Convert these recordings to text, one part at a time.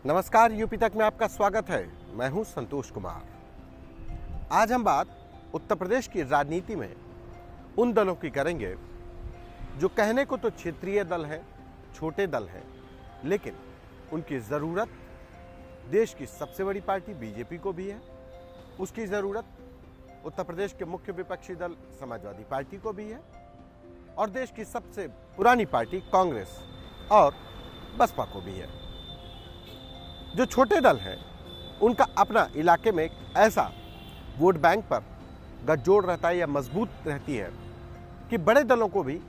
नमस्कार, यूपी तक में आपका स्वागत है। मैं हूं संतोष कुमार। आज हम बात उत्तर प्रदेश की राजनीति में उन दलों की करेंगे जो कहने को तो क्षेत्रीय दल हैं, छोटे दल हैं, लेकिन उनकी ज़रूरत देश की सबसे बड़ी पार्टी बीजेपी को भी है। उसकी ज़रूरत उत्तर प्रदेश के मुख्य विपक्षी दल समाजवादी पार्टी को भी है और देश की सबसे पुरानी पार्टी कांग्रेस और बसपा को भी है। जो छोटे दल हैं उनका अपना इलाके में एक ऐसा वोट बैंक पर गठजोड़ रहता है या मजबूत रहती है कि बड़े दलों को भी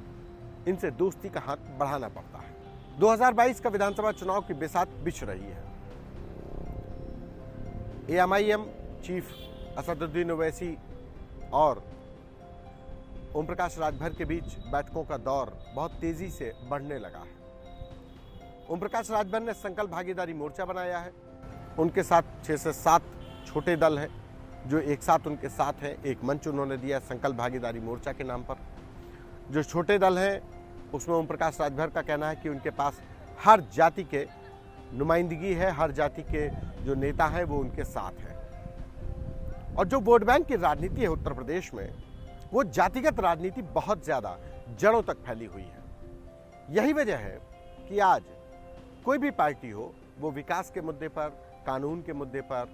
इनसे दोस्ती का हाथ बढ़ाना पड़ता है। 2022 का विधानसभा चुनाव की बिसात बिछ रही है। एएमआईएम चीफ असदुद्दीन ओवैसी और ओम प्रकाश राजभर के बीच बैठकों का दौर बहुत तेजी से बढ़ने लगा है। ओम प्रकाश राजभर ने संकल्प भागीदारी मोर्चा बनाया है। उनके साथ 6 से 7 छोटे दल हैं जो एक साथ उनके साथ हैं। एक मंच उन्होंने दिया संकल्प भागीदारी मोर्चा के नाम पर। जो छोटे दल हैं उसमें ओम प्रकाश राजभर का कहना है कि उनके पास हर जाति के नुमाइंदगी है, हर जाति के जो नेता हैं वो उनके साथ हैं। और जो वोट बैंक की राजनीति है उत्तर प्रदेश में, वो जातिगत राजनीति बहुत ज़्यादा जड़ों तक फैली हुई है। यही वजह है कि आज कोई भी पार्टी हो, वो विकास के मुद्दे पर, कानून के मुद्दे पर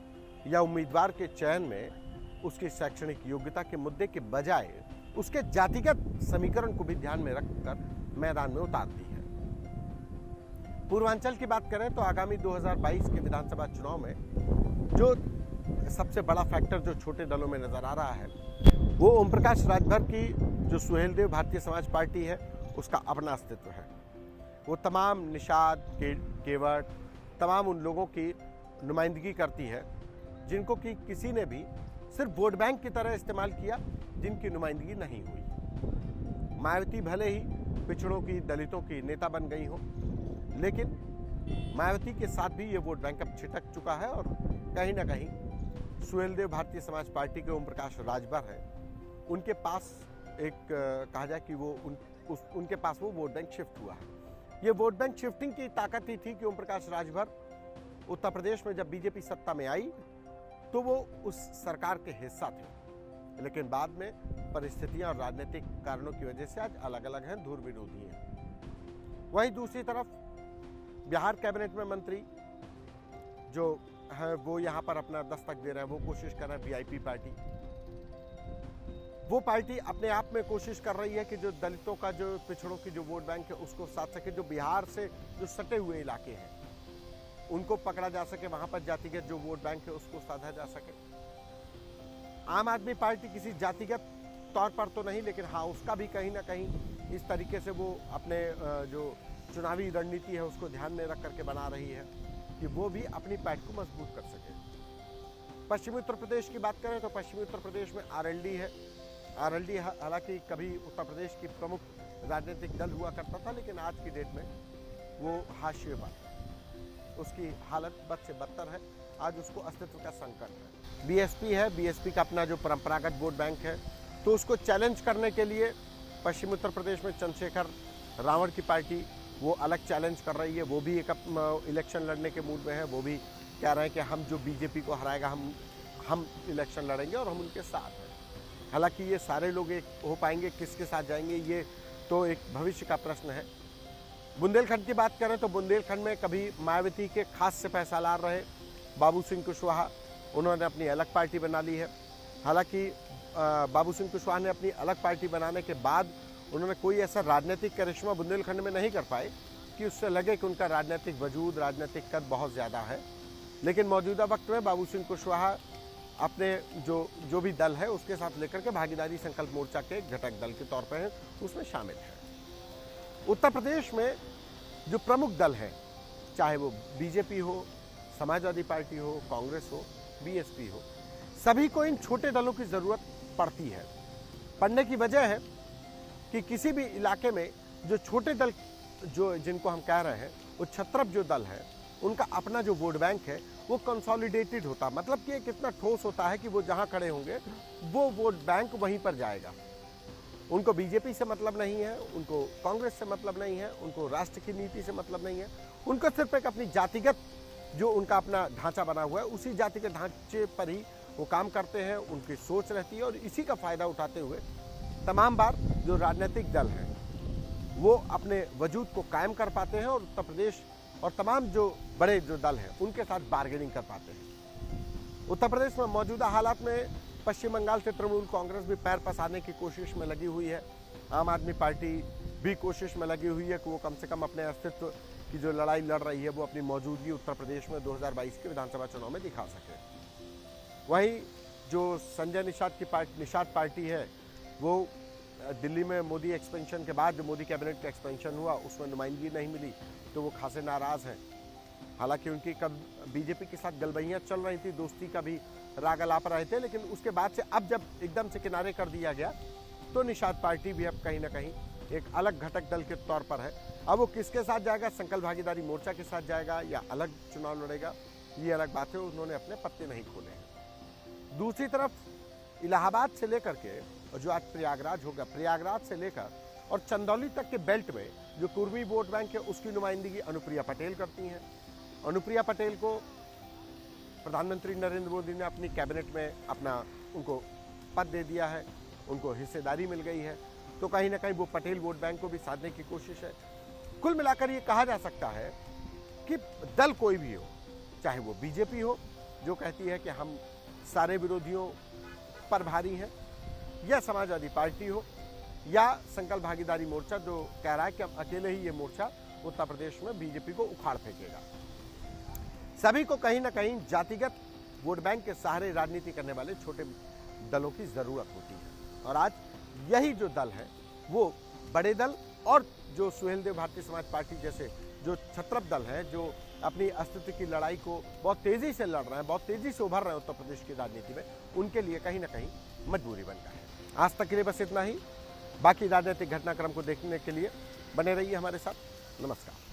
या उम्मीदवार के चयन में उसकी शैक्षणिक योग्यता के मुद्दे के बजाय उसके जातिगत समीकरण को भी ध्यान में रखकर मैदान में उतारती है। पूर्वांचल की बात करें तो आगामी 2022 के विधानसभा चुनाव में जो सबसे बड़ा फैक्टर जो छोटे दलों में नजर आ रहा है वो ओम प्रकाश राजभर की जो सुहेलदेव भारतीय समाज पार्टी है उसका अपना अस्तित्व है। वो तमाम निषाद, केवट, तमाम उन लोगों की नुमाइंदगी करती है जिनको कि किसी ने भी सिर्फ वोट बैंक की तरह इस्तेमाल किया, जिनकी नुमाइंदगी नहीं हुई। मायावती भले ही पिछड़ों की, दलितों की नेता बन गई हो, लेकिन मायावती के साथ भी ये वोट बैंक अब छिटक चुका है और कहीं ना कहीं सुहेलदेव भारतीय समाज पार्टी के ओम प्रकाश राजभर है, उनके पास एक कहा जाए कि वो उनके पास वो वोट बैंक शिफ्ट हुआ है। ये वोट बैंक शिफ्टिंग की ताकत ही थी कि ओम प्रकाश राजभर उत्तर प्रदेश में जब बीजेपी सत्ता में आई तो वो उस सरकार के हिस्सा थे, लेकिन बाद में परिस्थितियां और राजनीतिक कारणों की वजह से आज अलग अलग हैं, धुर विरोधी हैं। वहीं दूसरी तरफ बिहार कैबिनेट में मंत्री जो है वो यहाँ पर अपना दस्तक दे रहे हैं, वो कोशिश कर रहे हैं वीआईपी पार्टी। वो पार्टी अपने आप में कोशिश कर रही है कि जो दलितों का, जो पिछड़ों की जो वोट बैंक है उसको साध सके, जो बिहार से जो सटे हुए इलाके हैं उनको पकड़ा जा सके, वहां पर जातिगत जो वोट बैंक है उसको साधा जा सके। आम आदमी पार्टी किसी जातिगत तौर पर तो नहीं, लेकिन हाँ उसका भी कहीं ना कहीं इस तरीके से वो अपने जो चुनावी रणनीति है उसको ध्यान में रख करके बना रही है कि वो भी अपनी पैठ को मजबूत कर सके। पश्चिमी उत्तर प्रदेश की बात करें तो पश्चिमी उत्तर प्रदेश में आरएलडी है। आरएलडी हालांकि कभी उत्तर प्रदेश की प्रमुख राजनीतिक दल हुआ करता था, लेकिन आज की डेट में वो हाशिए पर, उसकी हालत बद से बदतर है। आज उसको अस्तित्व का संकट है। बीएसपी है, बीएसपी का अपना जो परंपरागत वोट बैंक है, तो उसको चैलेंज करने के लिए पश्चिमी उत्तर प्रदेश में चंद्रशेखर रावण की पार्टी वो अलग चैलेंज कर रही है। वो भी एक इलेक्शन लड़ने के मूड में है। वो भी कह रहे हैं कि हम जो बीजेपी को हराएगा हम इलेक्शन लड़ेंगे और हम उनके साथ हैं। हालांकि ये सारे लोग एक हो पाएंगे, किसके साथ जाएंगे ये तो एक भविष्य का प्रश्न है। बुंदेलखंड की बात करें तो बुंदेलखंड में कभी मायावती के खास से पैसालार रहे बाबू सिंह कुशवाहा, उन्होंने अपनी अलग पार्टी बना ली है। हालांकि बाबू सिंह कुशवाहा ने अपनी अलग पार्टी बनाने के बाद उन्होंने कोई ऐसा राजनीतिक करिश्मा बुंदेलखंड में नहीं कर पाए कि उससे लगे कि उनका राजनीतिक वजूद, राजनीतिक कद बहुत ज़्यादा है। लेकिन मौजूदा वक्त में बाबू सिंह कुशवाहा अपने जो भी दल है उसके साथ लेकर के भागीदारी संकल्प मोर्चा के घटक दल के तौर पर हैं, उसमें शामिल है। उत्तर प्रदेश में जो प्रमुख दल हैं, चाहे वो बीजेपी हो, समाजवादी पार्टी हो, कांग्रेस हो, बीएसपी हो, सभी को इन छोटे दलों की ज़रूरत पड़ती है। पड़ने की वजह है कि किसी भी इलाके में जो छोटे दल जो जिनको हम कह रहे हैं वो छत्रप जो दल है, उनका अपना जो वोट बैंक है वो कंसोलिडेटेड होता, मतलब कि कितना ठोस होता है कि वो जहां खड़े होंगे वो वोट बैंक वहीं पर जाएगा। उनको बीजेपी से मतलब नहीं है, उनको कांग्रेस से मतलब नहीं है, उनको राष्ट्र की नीति से मतलब नहीं है, उनको सिर्फ एक अपनी जातिगत जो उनका अपना ढांचा बना हुआ है, उसी जाति के ढांचे पर ही वो काम करते हैं, उनकी सोच रहती है और इसी का फायदा उठाते हुए तमाम बार जो राजनीतिक दल हैं वो अपने वजूद को कायम कर पाते हैं और उत्तर प्रदेश और तमाम जो बड़े जो दल हैं उनके साथ बार्गेनिंग कर पाते हैं। उत्तर प्रदेश में मौजूदा हालात में पश्चिम बंगाल से तृणमूल कांग्रेस भी पैर पसारने की कोशिश में लगी हुई है। आम आदमी पार्टी भी कोशिश में लगी हुई है कि वो कम से कम अपने अस्तित्व की जो लड़ाई लड़ रही है वो अपनी मौजूदगी उत्तर प्रदेश में 2022 के विधानसभा चुनाव में दिखा सके। वहीं जो संजय निषाद पार्टी है वो दिल्ली में मोदी एक्सपेंशन के बाद जो मोदी कैबिनेट का एक्सपेंशन हुआ उसमें नुमाइंदगी नहीं मिली तो वो खासे नाराज हैं। हालांकि उनकी कब बीजेपी के साथ गलबैयां चल रही थी, दोस्ती का भी राग अलाप रहे थे, लेकिन उसके बाद से अब जब एकदम से किनारे कर दिया गया तो निषाद पार्टी भी अब कहीं ना कहीं एक अलग घटक दल के तौर पर है। अब वो किसके साथ जाएगा, संकल्प भागीदारी मोर्चा के साथ जाएगा या अलग चुनाव लड़ेगा, ये अलग बात है, उन्होंने अपने पत्ते नहीं खोले हैं। दूसरी तरफ इलाहाबाद से लेकर के और जो आज प्रयागराज होगा, प्रयागराज से लेकर और चंदौली तक के बेल्ट में जो कुर्मी वोट बैंक है उसकी नुमाइंदगी अनुप्रिया पटेल करती हैं। अनुप्रिया पटेल को प्रधानमंत्री नरेंद्र मोदी ने अपनी कैबिनेट में अपना उनको पद दे दिया है, उनको हिस्सेदारी मिल गई है, तो कहीं ना कहीं वो पटेल वोट बैंक को भी साधने की कोशिश है। कुल मिलाकर ये कहा जा सकता है कि दल कोई भी हो, चाहे वो बीजेपी हो जो कहती है कि हम सारे विरोधियों पर भारी हैं, या समाजवादी पार्टी हो, या संकल्प भागीदारी मोर्चा जो कह रहा है कि हम अकेले ही ये मोर्चा उत्तर प्रदेश में बीजेपी को उखाड़ फेंकेगा। सभी को कहीं ना कहीं जातिगत वोट बैंक के सहारे राजनीति करने वाले छोटे दलों की जरूरत होती है और आज यही जो दल है वो बड़े दल और जो सुहेलदेव भारतीय समाज पार्टी जैसे जो छत्रप दल है जो अपनी अस्तित्व की लड़ाई को बहुत तेजी से लड़ रहे हैं, बहुत तेजी से उभर रहे हैं उत्तर प्रदेश की राजनीति में, उनके लिए कहीं ना कहीं मजबूरी बन गया है। आज तक के लिए बस इतना ही। बाकी राजनीतिक घटनाक्रम को देखने के लिए बने रहिए हमारे साथ। नमस्कार।